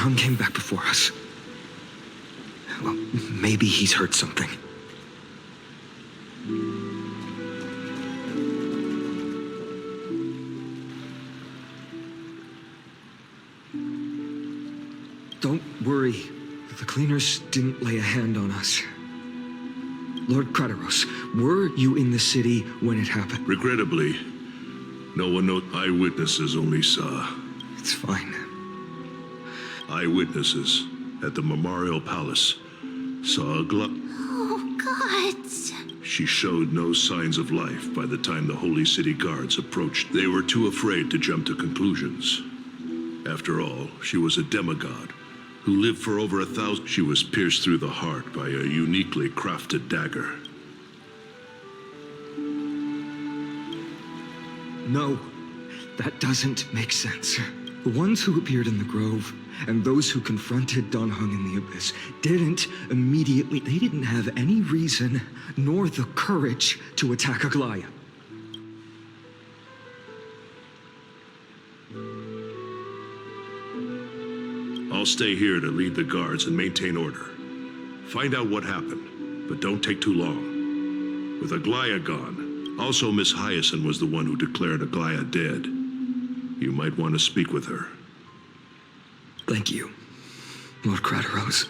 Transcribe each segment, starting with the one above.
Hung came back before us. Well, maybe he's heard something. Don't worry. The cleaners didn't lay a hand on us. Lord Krateros, were you in the city when it happened? Regrettably, no one knows. Eyewitnesses only saw. It's fine. Eyewitnesses at the Memorial Palace saw a Oh, gods. She showed no signs of life by the time the Holy City guards approached. They were too afraid to jump to conclusions. After all, she was a demigod who lived for over 1,000. She was pierced through the heart by a uniquely crafted dagger. No, that doesn't make sense. The ones who appeared in the grove and those who confronted Don Hung in the abyss didn't immediately, they didn't have any reason nor the courage to attack Aglaya. I'll stay here to lead the guards and maintain order. Find out what happened, but don't take too long. With Aglaya gone, also Miss Hyacinth was the one who declared Aglaya dead. You might want to speak with her. Thank you, Lord Krateros.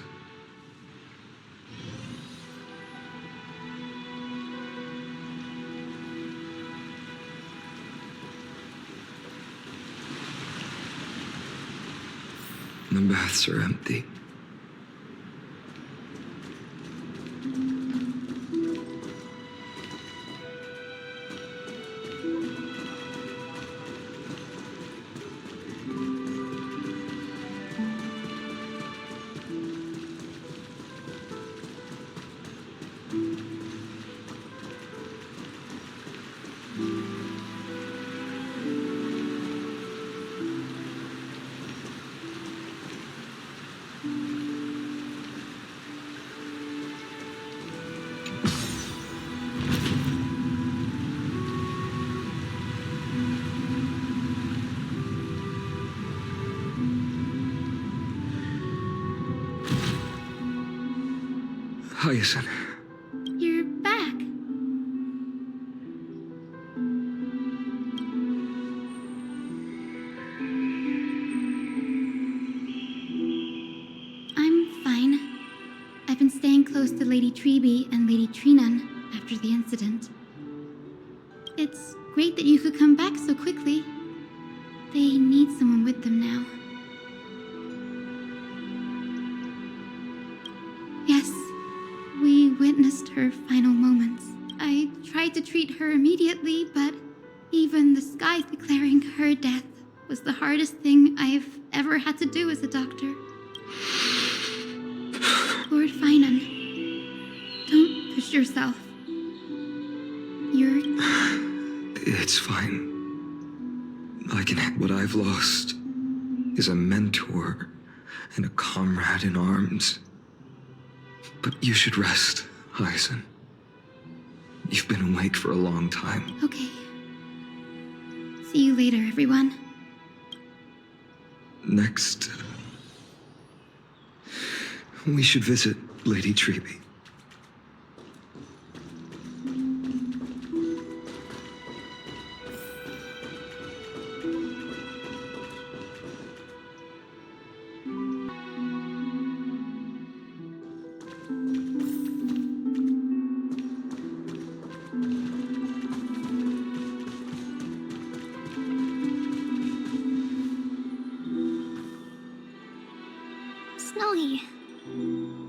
The baths are empty. Hyacinth. You're back. I'm fine. I've been staying close to Lady Treby and Lady Trinan after the incident. It's great that you could come back so quickly. They need someone with them now. Yes, we witnessed her final moments. I tried to treat her immediately, but even the skies declaring her death was the hardest thing I've ever had to do as a doctor. Lord Finan, don't push yourself. It's fine. I can. What I've lost is a mentor and a comrade in arms. But you should rest, Hyacinth. You've been awake for a long time. Okay. See you later, everyone. Next, we should visit Lady Treby. Snowy.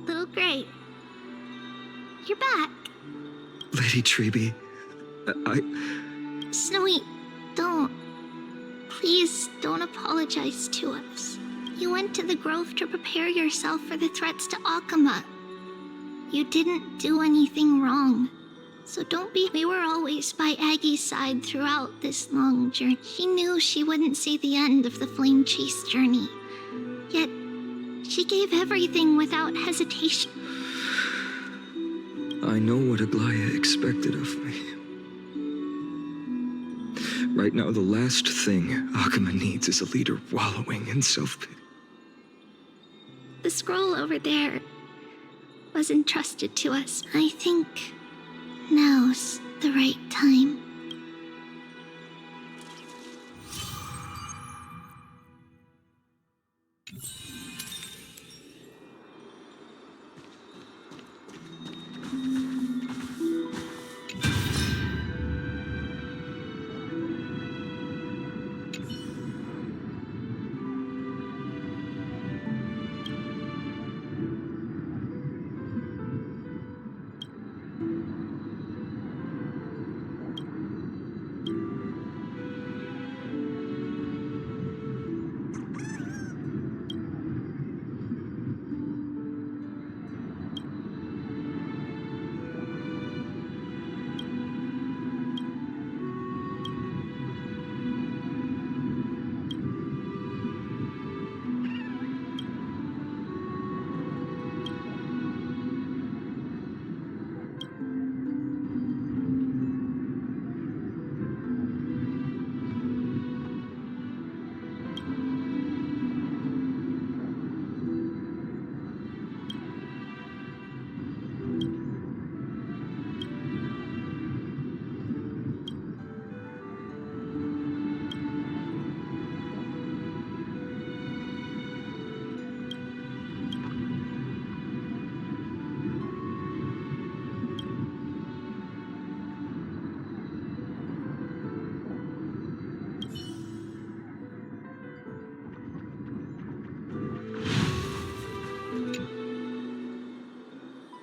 Little Gray. You're back. Lady Treby, Snowy, don't. Please don't apologize to us. You went to the grove to prepare yourself for the threats to Akama. You didn't do anything wrong. So don't be. We were always by Aggie's side throughout this long journey. She knew she wouldn't see the end of the flame chase journey. Yet, she gave everything without hesitation. I know what Aglaya expected of me. Right now, the last thing Akama needs is a leader wallowing in self-pity. The scroll over there was entrusted to us. I think now's the right time.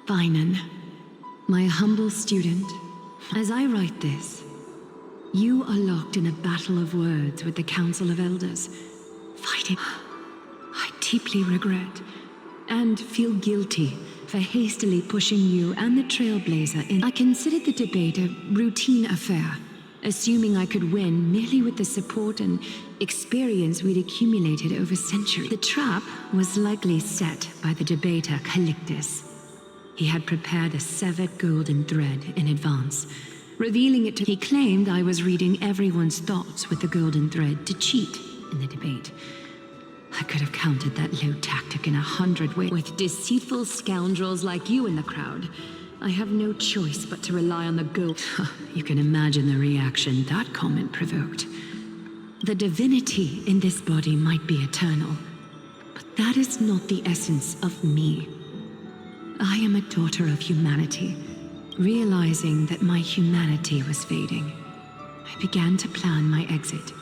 Finan, my humble student, as I write this, you are locked in a battle of words with the Council of Elders, fighting. I deeply regret and feel guilty for hastily pushing you and the Trailblazer in. I considered the debate a routine affair, assuming I could win merely with the support and experience we'd accumulated over centuries. The trap was likely set by the debater Calictus. He had prepared a severed golden thread in advance, revealing it to... He claimed I was reading everyone's thoughts with the golden thread to cheat in the debate. I could have countered that low tactic in 100 ways. With deceitful scoundrels like you in the crowd, I have no choice but to rely on the gold. You can imagine the reaction that comment provoked. The divinity in this body might be eternal, but that is not the essence of me. I am a daughter of humanity. Realizing that my humanity was fading, I began to plan my exit.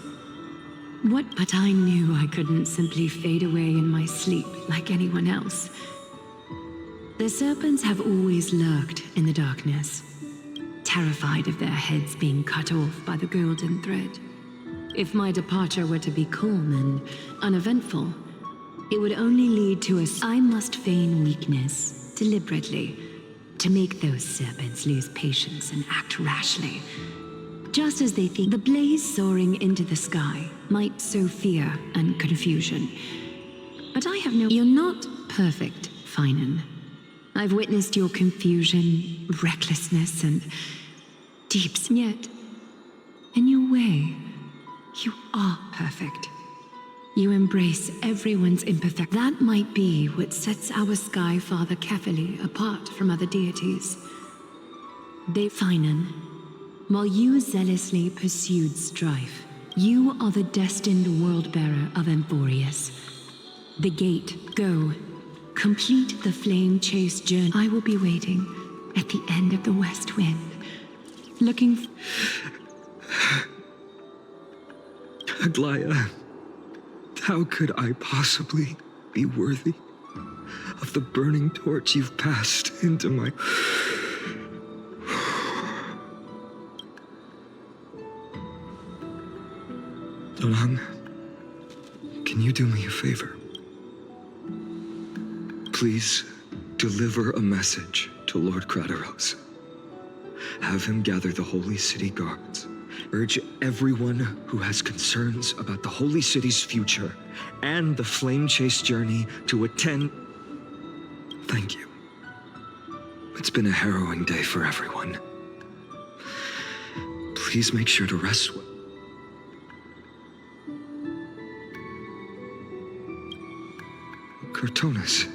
But I knew I couldn't simply fade away in my sleep like anyone else. The serpents have always lurked in the darkness, terrified of their heads being cut off by the golden thread. If my departure were to be calm and uneventful, it would only lead to I must feign weakness deliberately to make those serpents lose patience and act rashly. Just as they think the blaze soaring into the sky might sow fear and confusion. But I have no... You're not perfect, Finan. I've witnessed your confusion, recklessness, and deeps. Yet, in your way, you are perfect. You embrace everyone's imperfection. That might be what sets our Sky Father Kefili apart from other deities. Finan, while you zealously pursued strife, you are the destined world-bearer of Emphorius. The gate, go. Complete the flame-chased journey. I will be waiting at the end of the west wind, looking... Aglaya, how could I possibly be worthy of the burning torch you've passed into my... Donang, can you do me a favor? Please deliver a message to Lord Krateros. Have him gather the Holy City guards. Urge everyone who has concerns about the Holy City's future and the Flame Chase journey to attend. Thank you. It's been a harrowing day for everyone. Please make sure to rest well. Cortonas,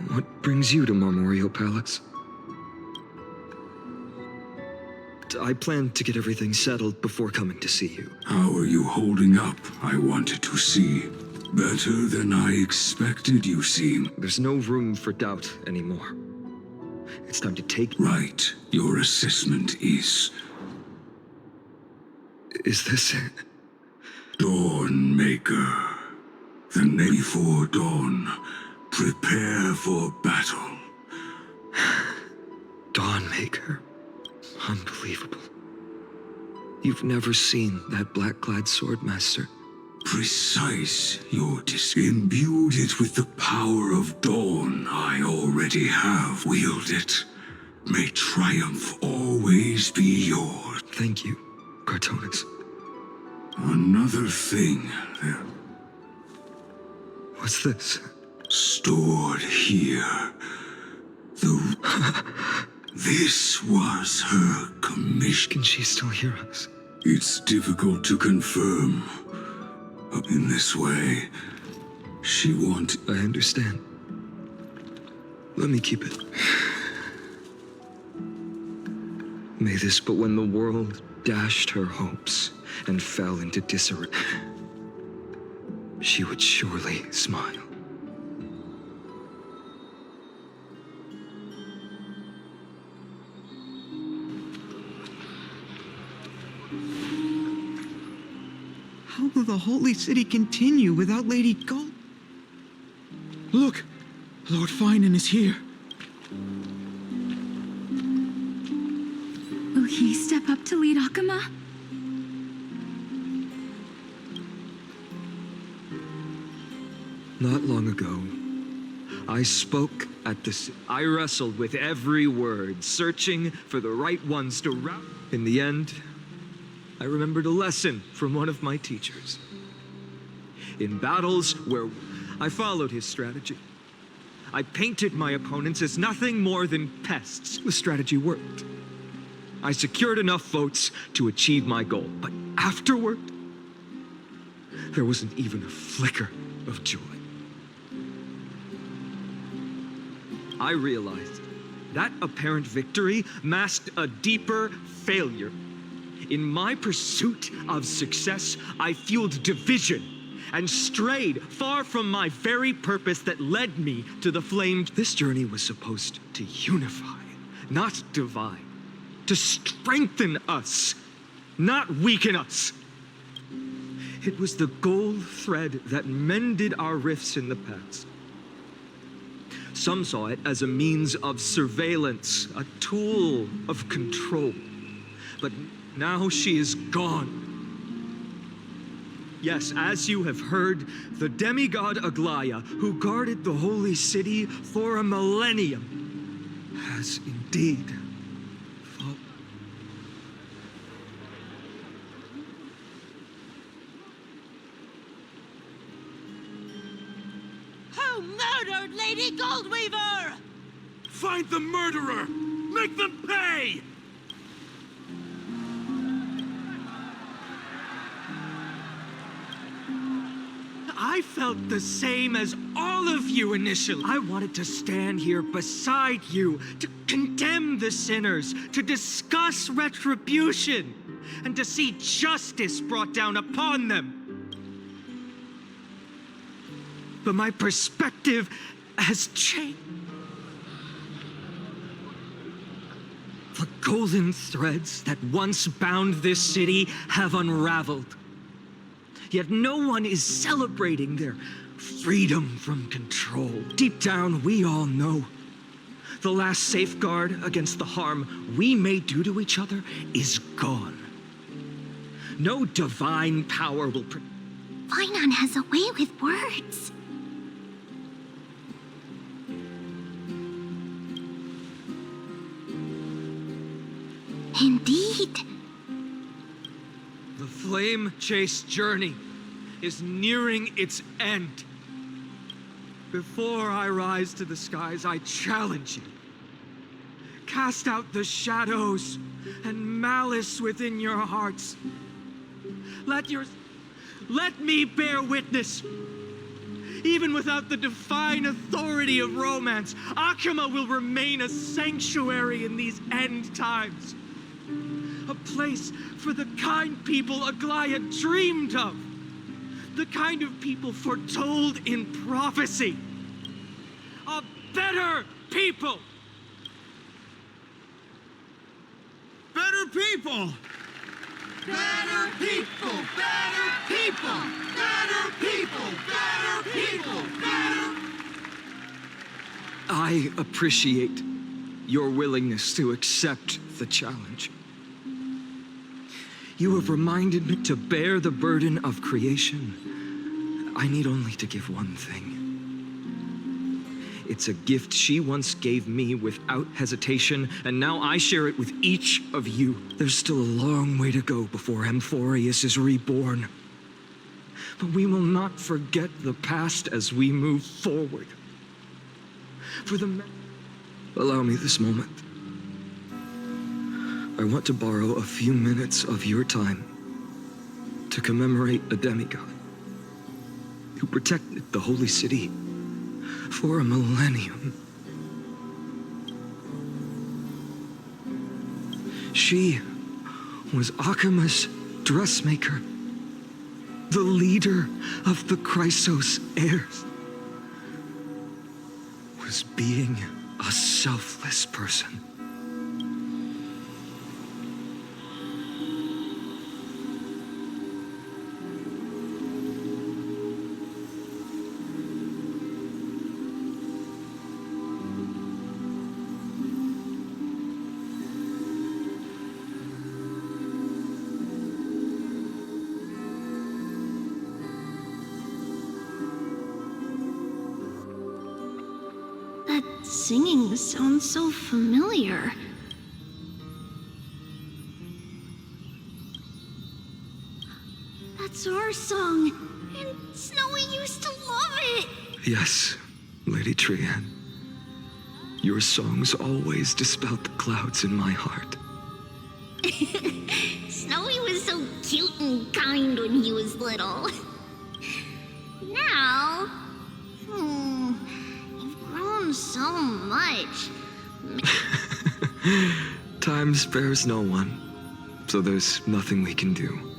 what brings you to Marmoreal Palace? I planned to get everything settled before coming to see you. How are you holding up? I wanted to see. Better than I expected, you seem. There's no room for doubt anymore. It's time to take... Right. Your assessment is... Is this it? Dawn Maker. The name before dawn. Prepare for battle. Dawnmaker. Unbelievable. You've never seen that black-clad swordmaster. Precise. Your imbued it with the power of dawn. I already have. Wield it. May triumph always be yours. Thank you, Cortonas. Another thing there. What's this? Stored here. This was her commission. Can she still hear us? It's difficult to confirm. In this way, she wanted... I understand. Let me keep it. May this, but when the world dashed her hopes and fell into disarray, she would surely smile. How will the Holy City continue without Lady Gold? Look! Lord Finan is here. Will he step up to lead Akama? Not long ago, I spoke at this. I wrestled with every word, searching for the right ones to route. In the end, I remembered a lesson from one of my teachers. In battles where I followed his strategy, I painted my opponents as nothing more than pests. The strategy worked. I secured enough votes to achieve my goal, but afterward, there wasn't even a flicker of joy. I realized that apparent victory masked a deeper failure. In my pursuit of success, I fueled division and strayed far from my very purpose that led me to the flames. This journey was supposed to unify, not divide, to strengthen us, not weaken us. It was the gold thread that mended our rifts in the past. Some saw it as a means of surveillance, a tool of control. But now she is gone. Yes, as you have heard, the demigod Aglaya, who guarded the holy city for a millennium, has indeed fallen. Who murdered Lady Goldweaver? Find the murderer! Make them pay! I felt the same as all of you initially. I wanted to stand here beside you, to condemn the sinners, to discuss retribution, and to see justice brought down upon them. But my perspective has changed. The golden threads that once bound this city have unraveled. Yet no one is celebrating their freedom from control. Deep down, we all know the last safeguard against the harm we may do to each other is gone. No divine power will Finan has a way with words. Indeed. The flame-chased journey is nearing its end. Before I rise to the skies, I challenge you. Cast out the shadows and malice within your hearts. Let me bear witness. Even without the divine authority of romance, Akama will remain a sanctuary in these end times. A place for the kind people Aglaya dreamed of. The kind of people foretold in prophecy. A better people! Better people! Better people! Better people! Better people! Better people! Better... I appreciate your willingness to accept the challenge. You have reminded me to bear the burden of creation. I need only to give one thing. It's a gift she once gave me without hesitation, and now I share it with each of you. There's still a long way to go before Amphorius is reborn. But we will not forget the past as we move forward. Allow me this moment. I want to borrow a few minutes of your time to commemorate a demigod who protected the holy city for a millennium. She was Akama's dressmaker, the leader of the Chrysos heirs, was being a selfless person. Singing sounds so familiar. That's our song, and Snowy used to love it. Yes, Lady Trian. Your songs always dispelled the clouds in my heart. Snowy was so cute and kind when he was little. Now, you've grown so much. Time spares no one, so there's nothing we can do.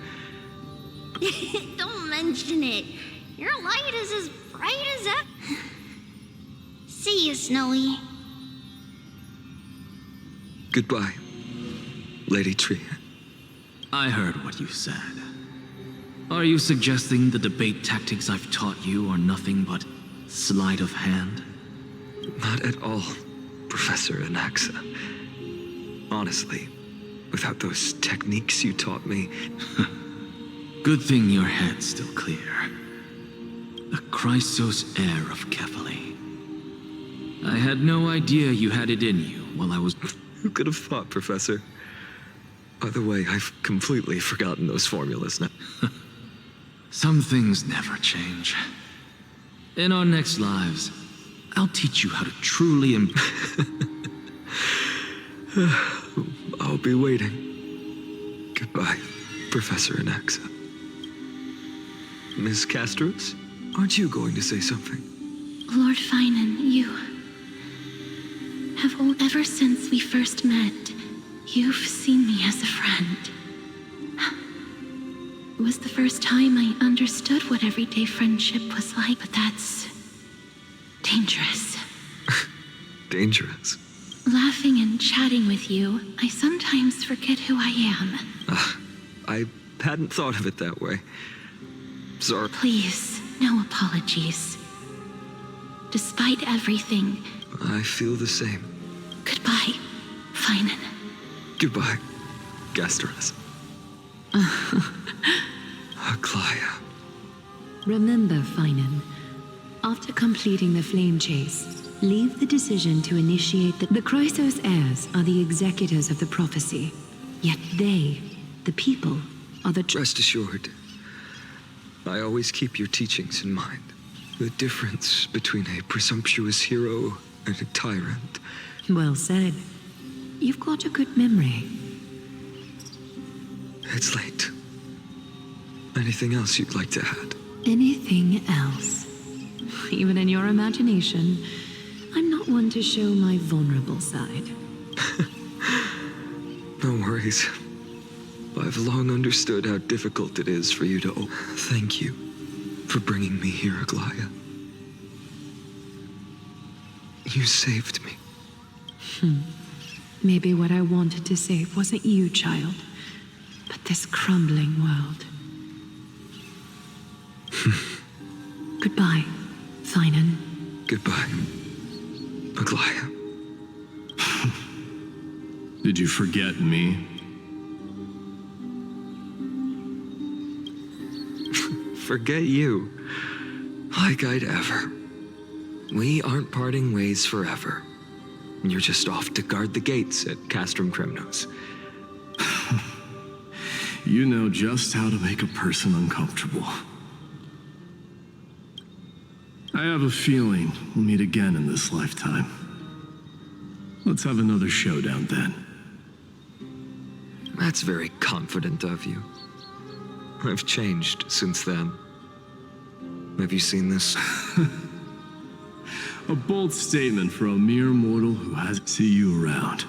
Don't mention it. Your light is as bright as ever. See you, Snowy. Goodbye, Lady Trian. I heard what you said. Are you suggesting the debate tactics I've taught you are nothing but sleight of hand? Not at all, Professor Anaxa. Honestly, without those techniques you taught me... Good thing your head's still clear. The Chrysos heir of Kefali. I had no idea you had it in you while I was... Who could have thought, Professor? By the way, I've completely forgotten those formulas now. Some things never change. In our next lives, I'll teach you how to truly I'll be waiting. Goodbye, Professor Anaxa. Miss Castros, aren't you going to say something? Lord Finan, you have ever since we first met, you've seen me as a friend. It was the first time I understood what everyday friendship was like, but that's dangerous. Dangerous? Laughing and chatting with you, I sometimes forget who I am. I hadn't thought of it that way. Sorry. Please, no apologies. Despite everything... I feel the same. Goodbye, Finan. Goodbye, Gastras. Aglaya. Remember, Finan, after completing the flame chase, leave the decision to initiate the Chrysos heirs are the executors of the prophecy. Yet they, the people, are the... Rest assured, I always keep your teachings in mind. The difference between a presumptuous hero and a tyrant. Well said. You've got a good memory. It's late. Anything else you'd like to add? Anything else? Even in your imagination, I'm not one to show my vulnerable side. No worries. I've long understood how difficult it is for you to... Thank you for bringing me here, Aglaya. You saved me. Maybe what I wanted to save wasn't you, child, but this crumbling world. Goodbye, Finan. Goodbye, Aglaya. Did you forget me? Forget you. Like I'd ever. We aren't parting ways forever. You're just off to guard the gates at Castrum Kremnos. You know just how to make a person uncomfortable. I have a feeling we'll meet again in this lifetime. Let's have another showdown then. That's very confident of you. I've changed since then. Have you seen this? A bold statement for a mere mortal who has to see you around.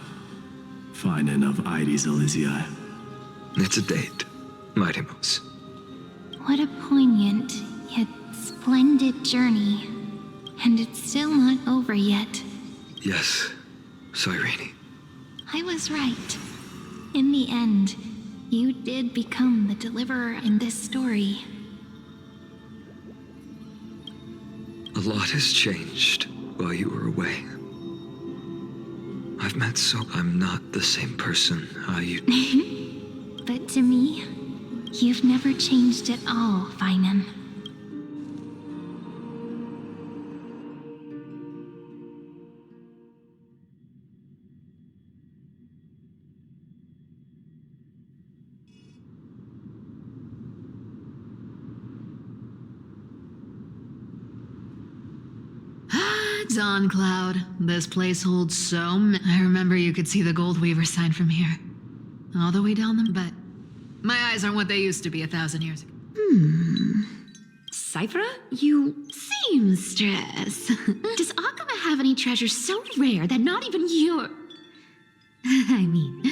Fine enough, Ides Elysiae. It's a date, Mightimos. What a poignant, yet splendid journey. And it's still not over yet. Yes, Cyrene. I was right. In the end, you did become the deliverer in this story. A lot has changed while you were away. I've met I'm not the same person But to me, you've never changed at all, Finan. Dawn Cloud. This place holds so many. I remember you could see the Gold Weaver sign from here. All the way down them, but my eyes aren't what they used to be 1,000 years ago. Cyphera? You seamstress. Does Akama have any treasures so rare that not even your... I mean,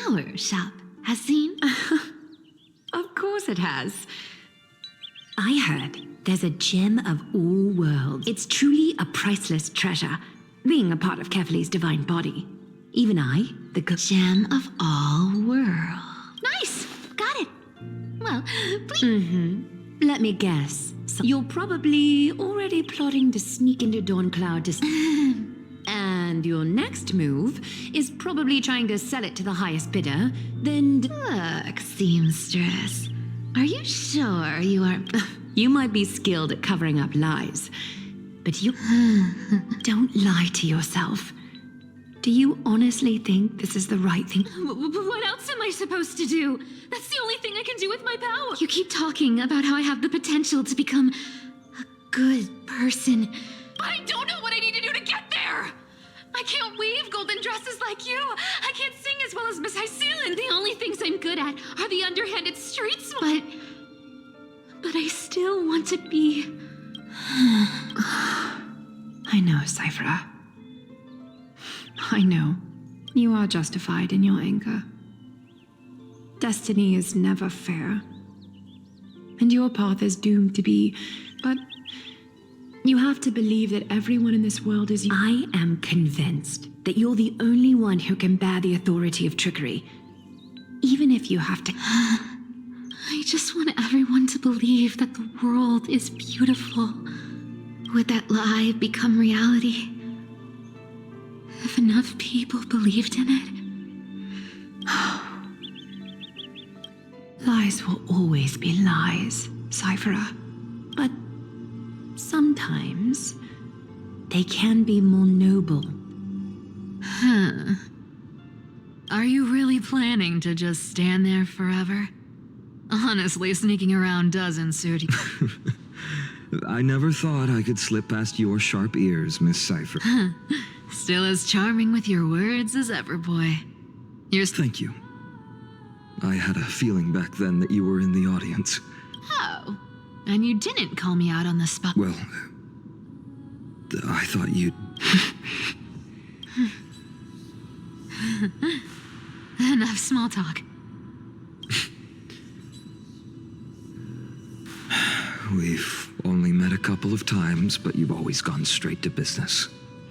our shop has seen? Of course it has. I heard there's a gem of all worlds. It's truly a priceless treasure, being a part of Kefali's divine body. Even I, the Gem of all worlds. Nice! Got it. Well, please... Let me guess. You're probably already plotting to sneak into Dawn Cloud to... And your next move is probably trying to sell it to the highest bidder, then... Look, seamstress. Are you sure you aren't... You might be skilled at covering up lies, but you... Don't lie to yourself. Do you honestly think this is the right thing? What else am I supposed to do? That's the only thing I can do with my power. You keep talking about how I have the potential to become a good person. But I don't know what I need to do to get there. I can't weave golden dresses like you. I can't sing as well as Miss Hycelan. The only things I'm good at are the underhanded street smart. But I still want to be... I know, Cyphera. I know. You are justified in your anger. Destiny is never fair. And your path is doomed to be, but you have to believe that everyone in this world is... I am convinced that you're the only one who can bear the authority of trickery. Even if you have to... I just want everyone to believe that the world is beautiful. Would that lie become reality? If enough people believed in it? Lies will always be lies, Cyphera. But sometimes they can be more noble. Are you really planning to just stand there forever? Honestly, sneaking around doesn't suit you. I never thought I could slip past your sharp ears, Miss Cypher. Still as charming with your words as ever, boy. Thank you. I had a feeling back then that you were in the audience. Oh, and you didn't call me out on the spot. Well, I thought you'd... Enough small talk. We've only met a couple of times, but you've always gone straight to business.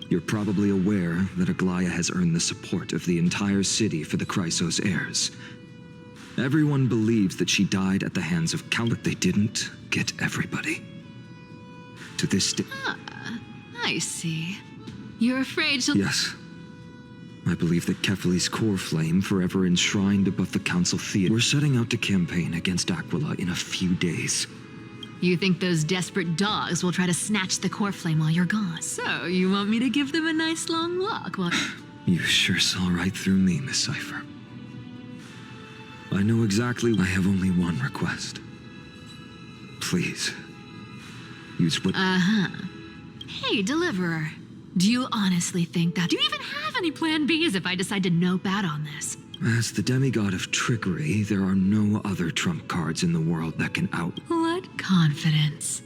You're probably aware that Aglaya has earned the support of the entire city for the Chrysos heirs. Everyone believes that she died at the hands of Count, but they didn't get everybody. To this day... I see. You're afraid she'll... Yes. I believe that Kefali's core flame, forever enshrined above the council theater. We're setting out to campaign against Aquila in a few days. You think those desperate dogs will try to snatch the core flame while you're gone? So, you want me to give them a nice long walk while... You sure saw right through me, Miss Cipher. I know exactly. I have only one request. Please. Use what... Hey, Deliverer. Do you honestly think that... Do you even have any plan Bs if I decide to no bat on this? As the demigod of trickery, there are no other trump cards in the world that can out... What confidence.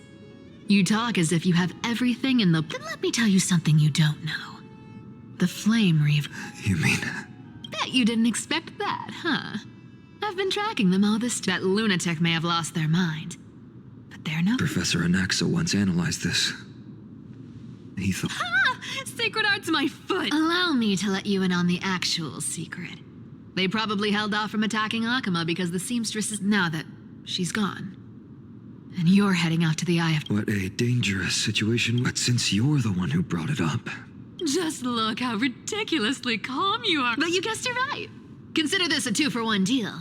You talk as if you have everything in the... Then let me tell you something you don't know. The Flame Reaver... You mean... Bet you didn't expect that, huh? I've been tracking them all this... That lunatic may have lost their mind. But they're no... Professor Anaxa once analyzed this. He thought... Sacred Art's my foot! Allow me to let you in on the actual secret. They probably held off from attacking Akama because the seamstress is... Now that she's gone. And you're heading out to the Eye of... What a dangerous situation. But since you're the one who brought it up... Just look how ridiculously calm you are. But you guessed it right. Consider this a 2-for-1 deal.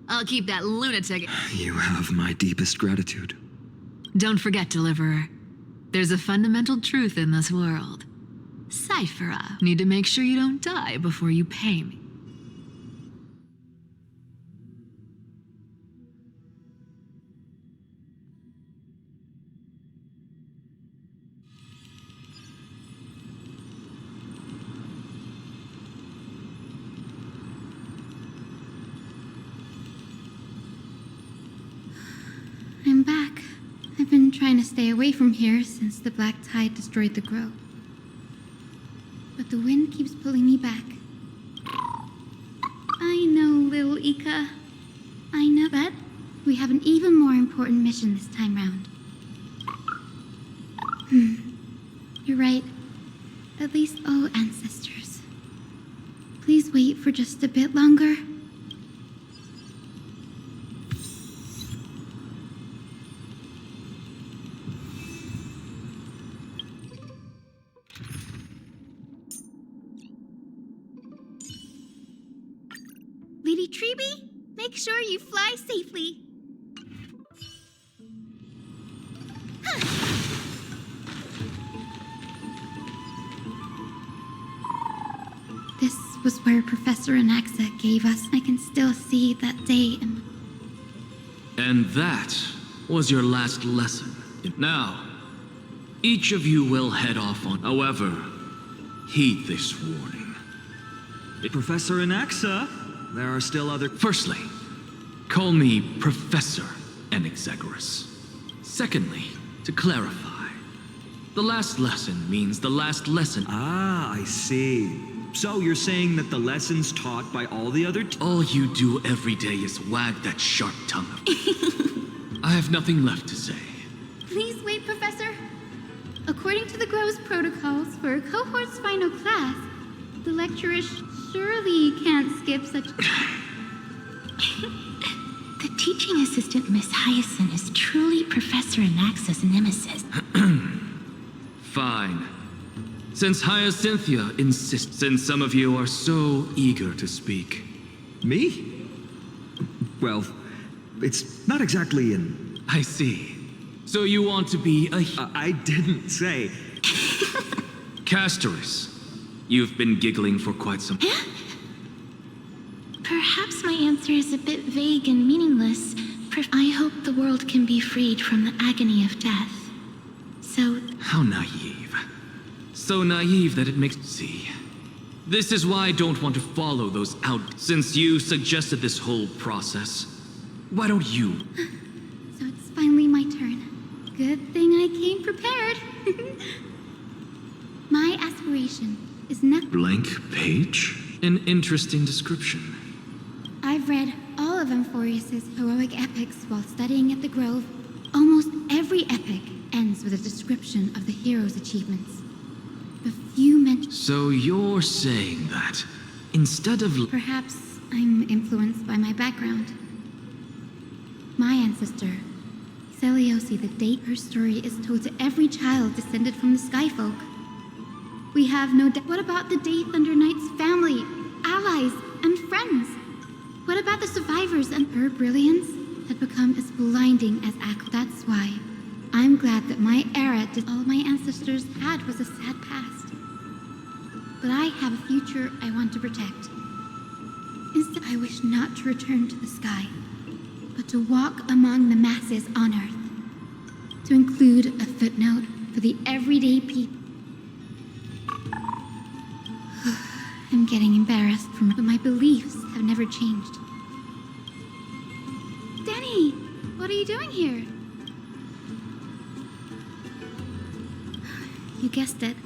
I'll keep that lunatic... You have my deepest gratitude. Don't forget, Deliverer. There's a fundamental truth in this world. Cyphera. Need to make sure you don't die before you pay me. I'm back. I've been trying to stay away from here since the black tide destroyed the grove. But the wind keeps pulling me back. I know, little Ika. I know, but we have an even more important mission this time round. You're right. At least, oh, ancestors. Please wait for just a bit longer. Lady Treeby, make sure you fly safely. This was where Professor Anaxa gave us. I can still see that day in... And that was your last lesson. Now, each of you will head off on... However, heed this warning. Professor Anaxa, there are still other... Firstly, call me Professor Anaxagoras. Secondly, to clarify, the last lesson means the last lesson. Ah, I see. So you're saying that the lessons taught by all the other... All you do every day is wag that sharp tongue of... I have nothing left to say. Please wait, Professor. According to the Grove's protocols for a cohort's final class, the lecturer surely can't skip such... The teaching assistant, Miss Hyacinth, is truly Professor Anaxa's nemesis. Fine. Since Hyacinthia insists, since some of you are so eager to speak. Me? Well, it's not exactly an... I see. So you want to be a... I didn't say... Castoris, you've been giggling for quite some... Perhaps my answer is a bit vague and meaningless. I hope the world can be freed from the agony of death. So... How naive. So naive that it makes... See. This is why I don't want to follow those out... Since you suggested this whole process, why don't you... So it's finally my turn. Good thing I came prepared. inspiration is nothing. Blank page? An interesting description. I've read all of Amphorius's heroic epics while studying at the Grove. Almost every epic ends with a description of the hero's achievements. The few mentioned. So you're saying that instead of... Perhaps I'm influenced by my background. My ancestor, Seliosi, the date her story is told to every child descended from the Skyfolk. We have no doubt. What about the Day Thunder Knight's family, allies, and friends? What about the survivors? And her brilliance had become as blinding as Akko. That's why I'm glad that my era did. All my ancestors had was a sad past. But I have a future I want to protect. Instead, I wish not to return to the sky, but to walk among the masses on Earth. To include a footnote for the everyday people. I'm getting embarrassed but my beliefs have never changed. Danny, what are you doing here? You guessed it.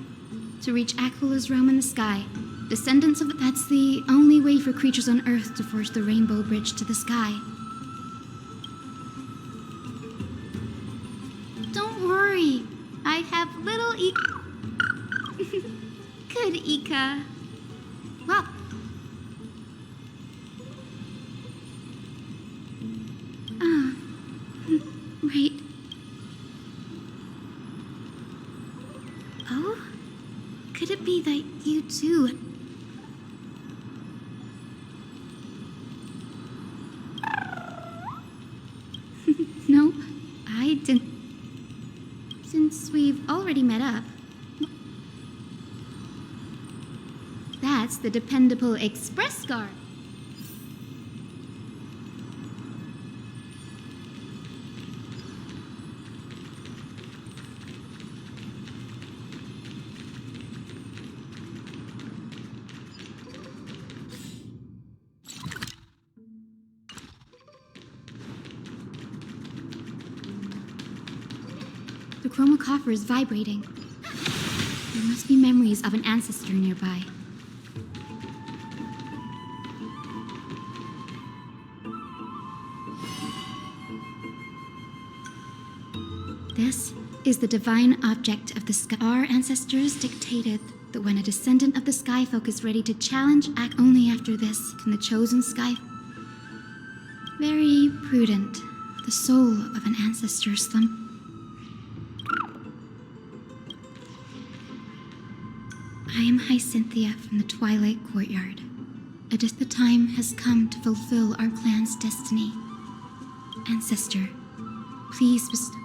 To reach Aquila's realm in the sky. Descendants of that's the only way for creatures on Earth to forge the rainbow bridge to the sky. Don't worry. I have little Ika. Good Ika. Well. Right. Oh? Could it be that you too? Nope, I didn't. Since we've already met up. That's the dependable express guard. The chroma coffer is vibrating. There must be memories of an ancestor nearby. This is the divine object of the sky. Our ancestors dictated that when a descendant of the Skyfolk is ready to challenge act only after this can the chosen sky. Very prudent. The soul of an ancestor slump. I am Hyacinthia from the Twilight Courtyard. The time has come to fulfill our clan's destiny. Ancestor, please bestow.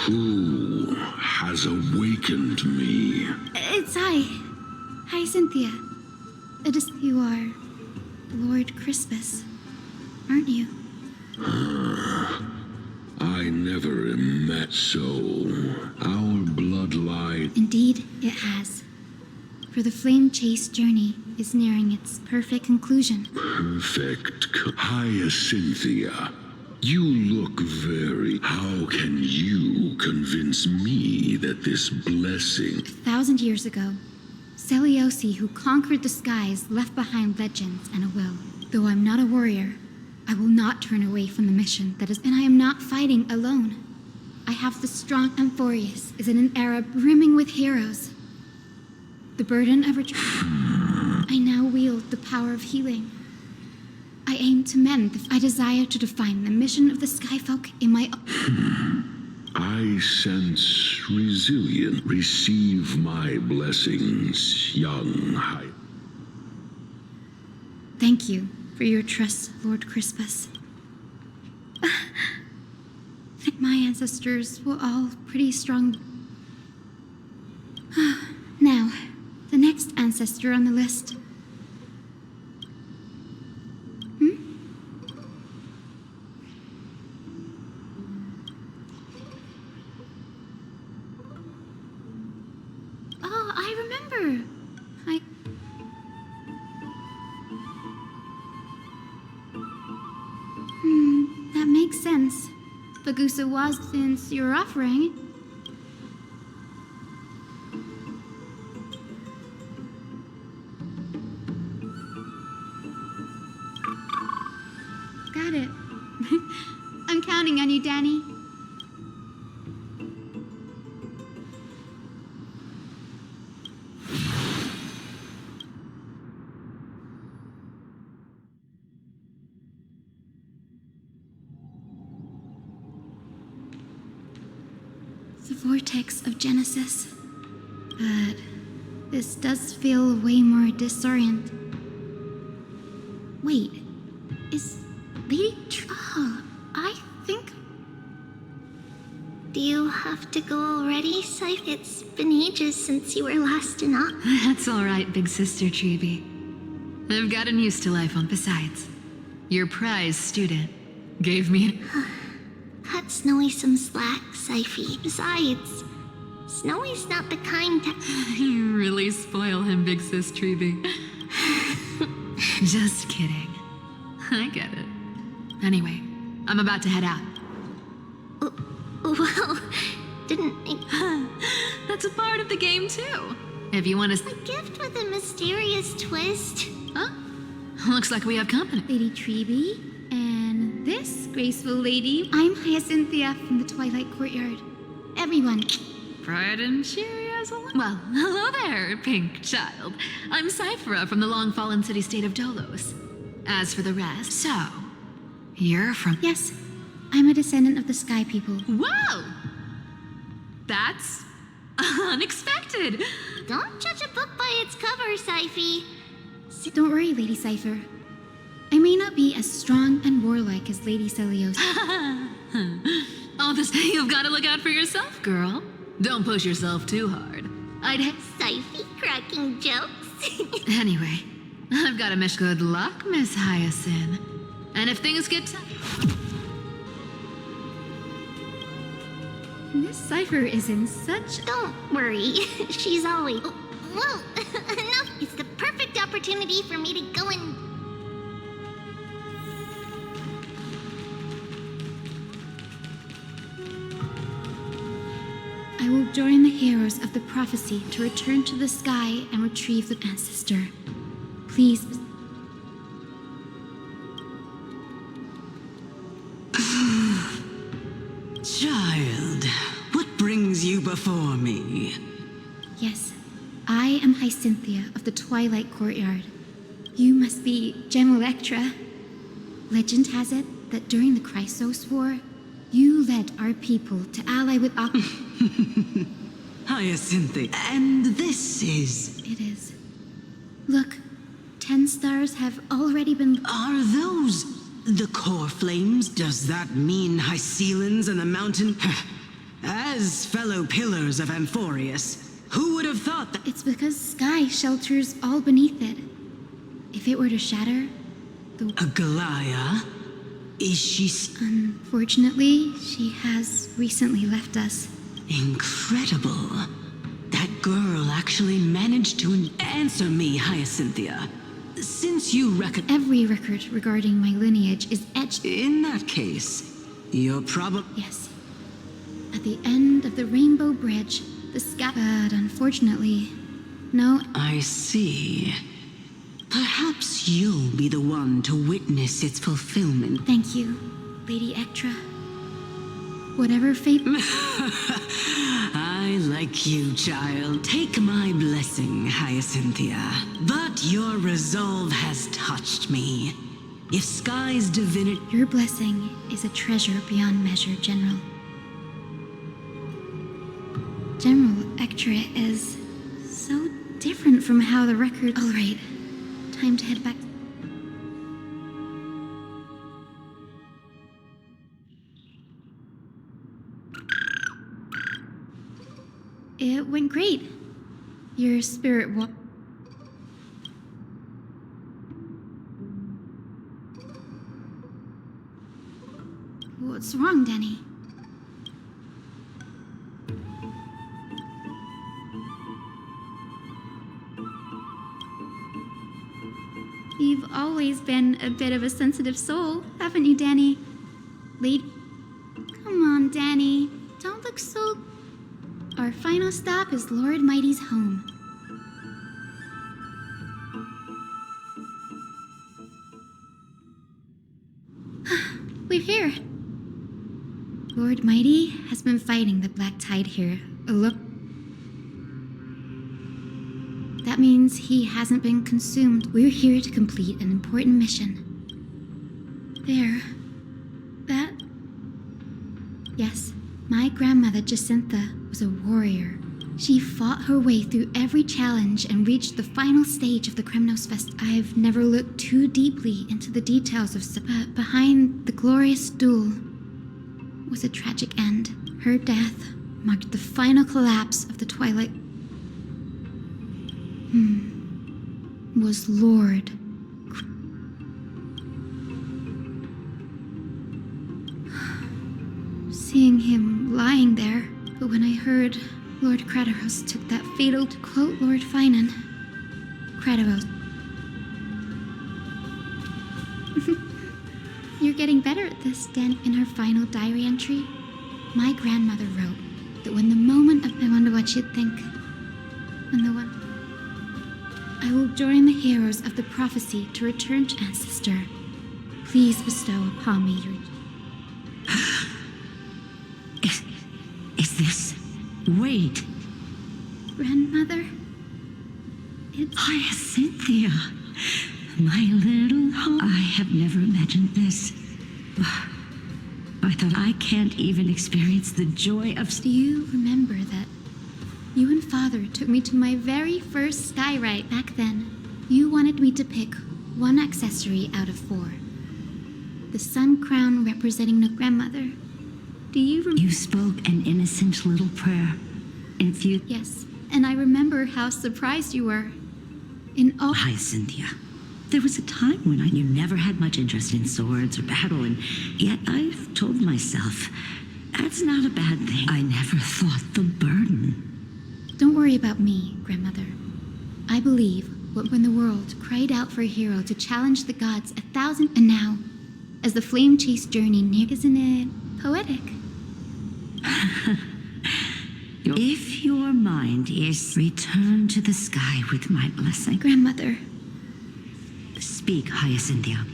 Who has awakened me? It's I, Hyacinthia. You are Lord Crispus, aren't you? I never met so. Our bloodline. Indeed, it has. For the flame chase journey is nearing its perfect conclusion. Perfect. Hyacinthia. You look very... How can you convince me that this blessing... 1,000 years ago, Seliosi, who conquered the skies, left behind legends and a will. Though I'm not a warrior, I will not turn away from the mission that is... And I am not fighting alone. I have the strong Amphorius is in an era brimming with heroes. The burden of I now wield the power of healing. I aim to mend. I desire to define the mission of the Skyfolk in my own. I sense resilience. Receive my blessings, young High. Thank you for your trust, Lord Crispus. My ancestors were all pretty strong. Now, the next ancestor on the list. Oh, I remember. makes sense. Bagusa was since you're offering. Got it. I'm counting on you, Danny. The vortex of Genesis. But this does feel way more disorienting. Wait, is Lady I think... Do you have to go already, Scythe? It's been ages since you were last in Ock. That's all right, big sister Treeby. I've gotten used to life on Besides. Your prize student gave me... Cut Snowy some slack, Scythe. Besides, Snowy's not the kind to... You really spoil him, big sis Treeby. Just kidding. I get it. Anyway, I'm about to head out. Well, didn't... That's a part of the game, too. If you want to... A gift with a mysterious twist. Huh? Looks like we have company. Lady Treeby, and this graceful lady. I'm Hyacinthia from the Twilight Courtyard. Everyone. Bright and cheery as a... Well, hello there, pink child. I'm Cyphera from the long-fallen city-state of Dolos. As for the rest, so... You're from... Yes, I'm a descendant of the Sky People. Whoa! That's... unexpected. Don't judge a book by its cover, Scythe. Don't worry, Lady Cypher. I may not be as strong and warlike as Lady Celios. All this... You've got to look out for yourself, girl. Don't push yourself too hard. Scythe cracking jokes. Anyway, I've got to wish good luck, Miss Hyacinth. And if things get tough... Miss Cypher is in such... Don't worry. She's always... Whoa, enough. It's the perfect opportunity for me to go and... I will join the heroes of the prophecy to return to the sky and retrieve the ancestor. Please... Child, what brings you before me? Yes, I am Hyacinthia of the Twilight Courtyard. You must be Gem Electra. Legend has it that during the Chrysos War, you led our people to ally with Hyacinthia, and this is... It is. Look, 10 stars have already been... Are those the core flames? Does that mean Hycelans and the mountain? As fellow pillars of Amphorius, who would have thought that... It's because sky shelters all beneath it. If it were to shatter, the... Agalaya? Is she... Unfortunately, she has recently left us. Incredible. That girl actually managed to answer me, Hyacinthia. Since you reckon... Every record regarding my lineage is etched... In that case, you're probably... Yes. At the end of the Rainbow Bridge, the sky... But unfortunately, no... I see. Perhaps you'll be the one to witness its fulfillment. Thank you, Lady Ectra. Whatever fate... I like you, child. Take my blessing, Hyacinthia. But your resolve has touched me. If Sky's divinity... Your blessing is a treasure beyond measure, General. General Ectra is so different from how the record... All right, time to head back. It went great. Your spirit wa... What's wrong, Danny? You've always been a bit of a sensitive soul, haven't you, Danny? Lady... Come on, Danny. Don't look so... Our final stop is Lord Mighty's home. We're here. Lord Mighty has been fighting the Black Tide here. Look. That means he hasn't been consumed. We're here to complete an important mission. There. That... Yes, my grandmother Jacinta was a warrior. She fought her way through every challenge and reached the final stage of the Kremnos Fest. I've never looked too deeply into the details of but behind the glorious duel was a tragic end. Her death marked the final collapse of the Twilight. Was Lord. Seeing him lying there, but when I heard Lord Crateros took that fatal, to quote Lord Finan, Crateros. You're getting better at this, Dan. In her final diary entry, my grandmother wrote that when the moment of... I wonder what she'd think. When the one... I will join the heroes of the prophecy to return to ancestor. Please bestow upon me your... Is this... Wait. Grandmother? It's... Hyacinthia. My little home. I have never imagined this. I thought I can't even experience the joy of... Do you remember that you and Father took me to my very first sky ride back then? You wanted me to pick one accessory out of 4. The sun crown representing the grandmother. Do you remember? You spoke an innocent little prayer. Yes, and I remember how surprised you were. In all... Hyacinthia. There was a time when you never had much interest in swords or battle, and yet I've told myself, that's not a bad thing. I never thought the burden. Don't worry about me, Grandmother. I believe when the world cried out for a hero to challenge the gods 1,000... And now, as the flame chase journey near... Isn't it poetic? If your mind is... Return to the sky with my blessing. Grandmother. Speak, Hyacinthia.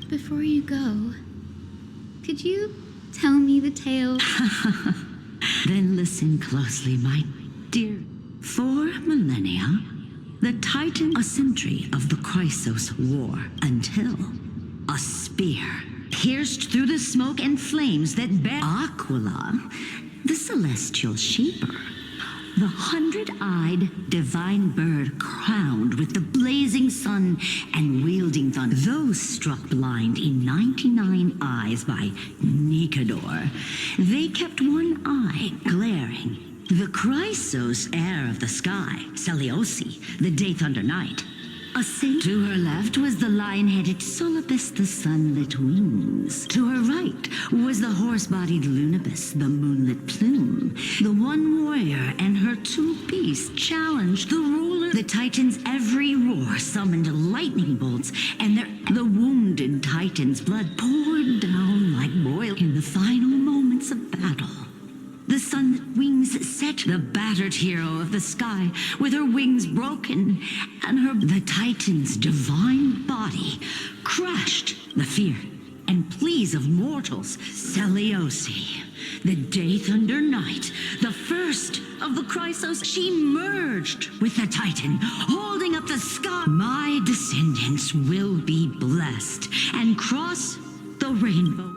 Before you go, could you tell me the tale? Then listen closely, my dear. For millennia, the Titan a sentry of the Chrysos war until a spear pierced through the smoke and flames that bear Aquila, the celestial sheeper, the 100-eyed divine bird crowned with the blazing sun and wielding thunder. Those struck blind in 99 eyes by Nicodor, they kept one eye glaring. The Chrysos heir of the sky, Seleuci, the Day Thunder Knight. To her left was the lion-headed Solopus, the sunlit wings. To her right was the horse-bodied Lunibus, the moonlit plume. The one warrior and her 2 beasts challenged the ruler. The Titan's every roar summoned lightning bolts, and the wounded Titan's blood poured down like boil in the final moments of battle. The sunlit wings set the battered hero of the sky with her wings broken, and the Titan's divine body crushed the fear and pleas of mortals. Seleuci, the Day Thunder Knight, the first of the Chrysos, she merged with the Titan, holding up the sky. My descendants will be blessed and cross the rainbow.